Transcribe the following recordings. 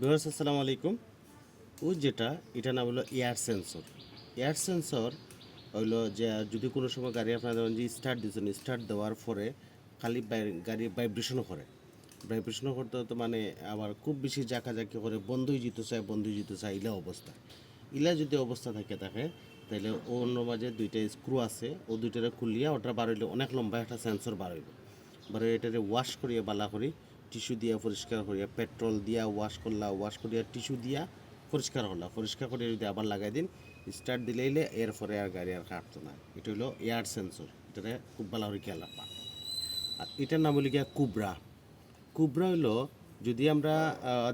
Viewers আসসালামু আলাইকুম। যেটা এটা নাম হলো এয়ার সেন্সর। এয়ার সেন্সর হইলো যে যদি কোনো সময় গাড়ি আপনার ধরেন যে স্টার্ট দিচ্ছেন, স্টার্ট দেওয়ার পরে খালি গাড়ি ভাইব্রেশনও করে। ভাইব্রেশনও করতে হতো মানে আবার খুব বেশি জাঁকাজাকি করে বন্ধ হয়ে যেতে চায় ইলা অবস্থা। ইলা যদি অবস্থা থাকে তাহলে ও অন্য মাঝে দুইটা স্ক্রু আছে, ও দুইটারে খুলিয়া ওটা বার হইলে অনেক লম্বা একটা সেন্সর বার হইব। বার এটারে ওয়াশ করিয়া বালা করি টিস্যু দিয়া পরিষ্কার করিয়া পেট্রোল দিয়া ওয়াশ করিয়া টিস্যু দিয়া পরিষ্কার করে যদি আবার লাগাই দিন স্টার্ট দিলেইলে এরপরে আর গাড়ি আর কাটতো না। এটা হলো এয়ার সেন্সর, এটারে খুব ভালো করে খেয়াল রাখবা। আর এটার নাম হলো গিয়া কুবরা। কুবরা হলো যদি আমরা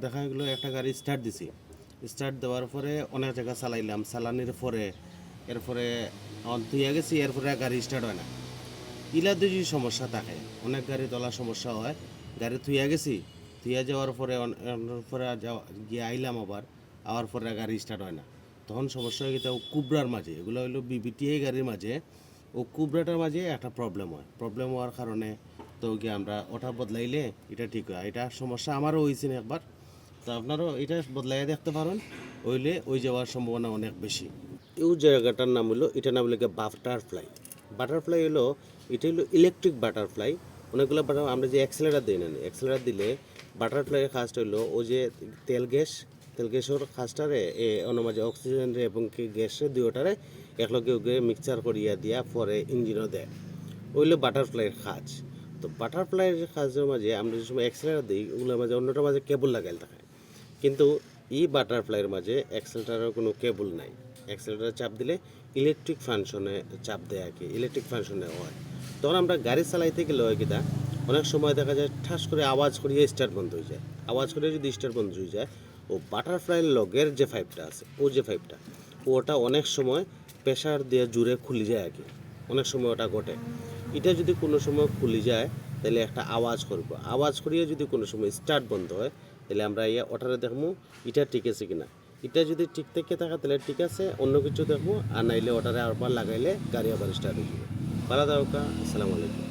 দেখা গেলো একটা গাড়ি স্টার্ট দিছি, স্টার্ট দেওয়ার পরে অনেক জায়গা চালাইলাম, চালানোর পরে এরপরে ধুয়ে গেছি, এরপরে গাড়ি স্টার্ট হয় না। ইলা যদি সমস্যা থাকে, অনেক গাড়ি তোলার সমস্যা হয়, গাড়ি থুইয়া গেছি, থুইয়া যাওয়ার পরে পরে গিয়ে আইলাম আবার পরে গাড়ি স্টার্ট হয় না, তখন সমস্যা হয়ে গেছে ও কুবরার মাঝে, এগুলো হলো বিবিটিআই গাড়ির মাঝে ও কুবরাটার মাঝে একটা প্রবলেম হয়। প্রবলেম হওয়ার কারণে তো গিয়ে আমরা ওটা বদলাইলে এটা ঠিক হয়। এটা সমস্যা আমারও হয়েছে না একবার, তো আপনারও এটা বদলাইয়া দেখতে পারেন, হইলে ওই যাওয়ার সম্ভাবনা অনেক বেশি। এই জায়গাটার নাম হলো, এটার নাম হলো বাটারফ্লাই। বাটারফ্লাই হলো, এটা হলো ইলেকট্রিক বাটারফ্লাই। অনেকগুলো আমরা যে অ্যাক্সেলেটার দিই না, অ্যাক্সেলেটার দিলে বাটারফ্লাইয়ের কাজটা হলো ও যে তেল গ্যাসের কাজটারে অন্য মাঝে অক্সিজেন এবং গ্যাসের দুইটারে একলগে মিক্সচার করিয়া দিয়া পরে ইঞ্জিনও দেয়, ওইগুলো বাটারফ্লাইয়ের কাজ। তো বাটারফ্লাইয়ের কাজের মাঝে আমরা যে সময় অ্যাক্সেলেটার দিই ওগুলোর মাঝে অন্যটার মাঝে কেবল লাগাইল থাকে, কিন্তু এই বাটারফ্লাইয়ের মাঝে অ্যাক্সেলেটারের কোনো কেবল নাই। অ্যাক্সেলেটার চাপ দিলে ইলেকট্রিক ফাংশনে চাপ দেয় আর কি, ইলেকট্রিক ফাংশনে হয়। তখন আমরা গাড়ি চালাইতে গেলে হয় কিনা অনেক সময় দেখা যায় ঠাস করে আওয়াজ করিয়ে স্টার্ট বন্ধ হয়ে যায়। আওয়াজ করে যদি স্টার্ট বন্ধ হয়ে যায়, ও বাটারফ্লাইয়ের লগের যে পাইপটা আছে, ওটা অনেক সময় প্রেশার দিয়ে জুড়ে খুলে যায় আর কি, অনেক সময় ওটা ঘটে। এটা যদি কোনো সময় খুলে যায় তাহলে একটা আওয়াজ করবো, আওয়াজ করিয়ে যদি কোনো সময় স্টার্ট বন্ধ হয় তাহলে আমরা ওটারে দেখবো এটা ঠিক আছে কিনা। এটা যদি ঠিক থেকে থাকে তাহলে ঠিক আছে, অন্য কিছু দেখবো, আর নাইলে ওটারে আবার লাগাইলে গাড়ি আবার স্টার্ট হয়ে যাবে। ভালো থাকা, আসসালামু আলাইকুম।